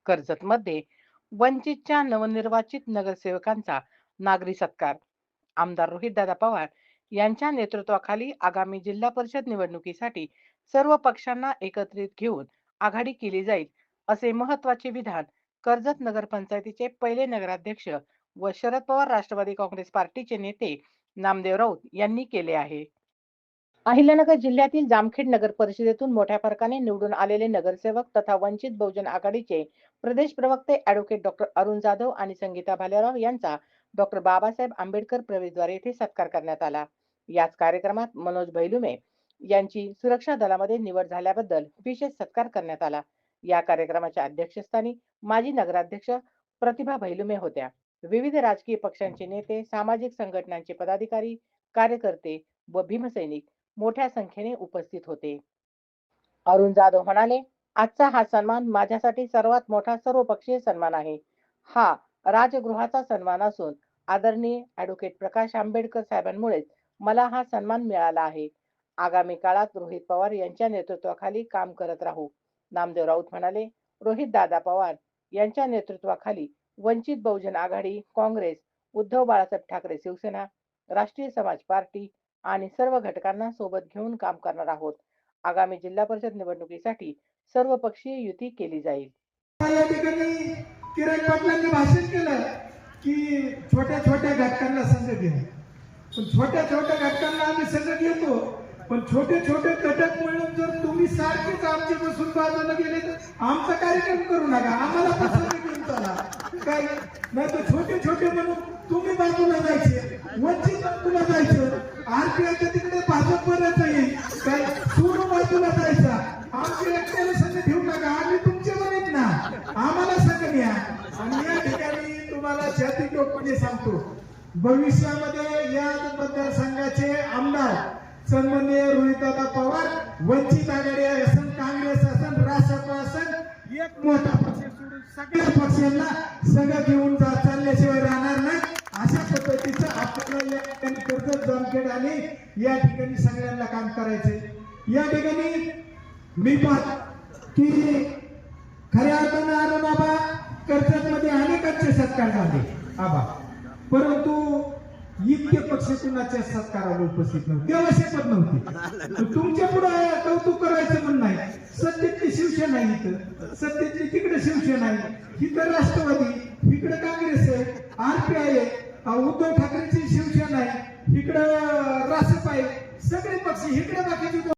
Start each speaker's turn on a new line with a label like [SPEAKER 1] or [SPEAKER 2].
[SPEAKER 1] कर्जतमध्ये वंचितच्या नवनिर्वाचित नगरसेवकांचा नागरी सत्कार. आमदार रोहितदादा पवार यांच्या नेतृत्वाखाली आगामी जिल्हा परिषद निवडणुकीसाठी सर्व पक्षांना एकत्रित घेऊन आघाडी केली जाईल, असे महत्त्वाचे विधान कर्जत नगरपंचायतीचे पहिले नगराध्यक्ष व शरद पवार राष्ट्रवादी काँग्रेस पार्टीचे नेते नामदेव राऊत यांनी केले आहे. अहिल्यानगर जिल्ह्यातील जामखेड नगर परिषदेतून मोठ्या फरकाने निवडून आलेले नगरसेवक तथा वंचित बहुजन आघाडीचे प्रदेश प्रवक्ते ॲडव्होकेट डॉक्टर अरुण जाधव आणि संगीता भालेराव यांचा डॉक्टर बाबासाहेब आंबेडकर प्रवेशद्वार येथे सत्कार करण्यात आला. याच कार्यक्रमात मनोज भैलुमे यांची सुरक्षा दलामध्ये निवड झाल्याबद्दल विशेष सत्कार करण्यात आला. या कार्यक्रमाच्या अध्यक्षस्थानी माजी नगराध्यक्ष प्रतिभा भैलुमे होत्या. विविध राजकीय पक्षांचे नेते, सामाजिक संघटनांचे पदाधिकारी, कार्यकर्ते व भीमसैनिक मोठ्या संख्येने उपस्थित होते. अरुण जाधव म्हणाले, आजचा हा सन्मान माझ्यासाठी सर्वात मोठा सर्वपक्षीय सन्मान आहे. हा राजगृहाचा सन्मान असून आदरणीय ॲडव्होकेट प्रकाश आंबेडकर साहेबांमुळेच मला हा सन्मान मिळाला आहे. आगामी काळात रोहित पवार यांच्या नेतृत्वाखाली काम करत राहू. नामदेव राऊत म्हणाले, रोहितदादा पवार यांच्या नेतृत्वाखाली वंचित बहुजन आघाडी, काँग्रेस, उद्धव बाळासाहेब ठाकरे शिवसेना, राष्ट्रीय समाज पार्टी आणि सर्व घटकांना सोबत घेऊन काम करणार आहोत. आगामी जिल्हा परिषद निवडणुकीसाठी सर्वपक्षीय युती केली जाईल.
[SPEAKER 2] या ठिकाणी किरण पाटलांनी भाषण केलं की छोट्या छोट्या घटकांना संघ घ्या. पण छोट्या छोट्या घटकांना आम्ही संघ घेतो, पण छोटे छोटे घटक म्हणून जर तुम्ही सारखेच आमच्या बसून बाजूला गेले तर आमचा कार्यक्रम करू नका, आम्हाला पसंत घेऊन चला. काय नाही तर छोटे छोटे म्हणून तुम्ही बाजूला जायचे, वंचित बाजूला जायचं, आरपीआयच्या तिकडे भाजपपर्यंत येईल, काय सोडून बाजूला जायचा. आमच्या एकट्याला संघ ठेवू नका, आम्ही तुमचे म्हणत ना, आम्हाला संघ घ्या. आणि या ठिकाणी तुम्हाला छातीटोपणे सांगतो, भविष्यामध्ये या मतदारसंघाचे आमदार सन्माननीय रोहितदादा पवार, वंचित आघाडी असेल, काँग्रेस असेल, राष्ट्रवादी असेल, एक मोठा पक्ष सोडून सगळ्या पक्षांना संघ घेऊन चालल्याशिवाय राहणार नाही. अशा पद्धतीचं आपल्याला कर्जत, जामखेड आणि या ठिकाणी सगळ्यांना काम करायचंय. या ठिकाणी मी पाहत की खऱ्या अर्थानं अरे बाबा कर्जतमध्ये अनेकांचे सत्कार झाले आबा, परंतु इतके पक्ष कुणाच्या सत्काराला उपस्थित नव्हते, आवश्यकच नव्हते. तुमच्या पुढे कौतुक करायचं पण नाही. सत्तेतली शिवसेना इथं, सत्तेतली तिकडे शिवसेना आहे, इथं राष्ट्रवादी, इकडे काँग्रेस आहे, आरपीआय आहे, उद्धव ठाकरेंची शिवसेना आहे, इकडं रासप आहे, सगळे पक्ष इकडे बाकीचे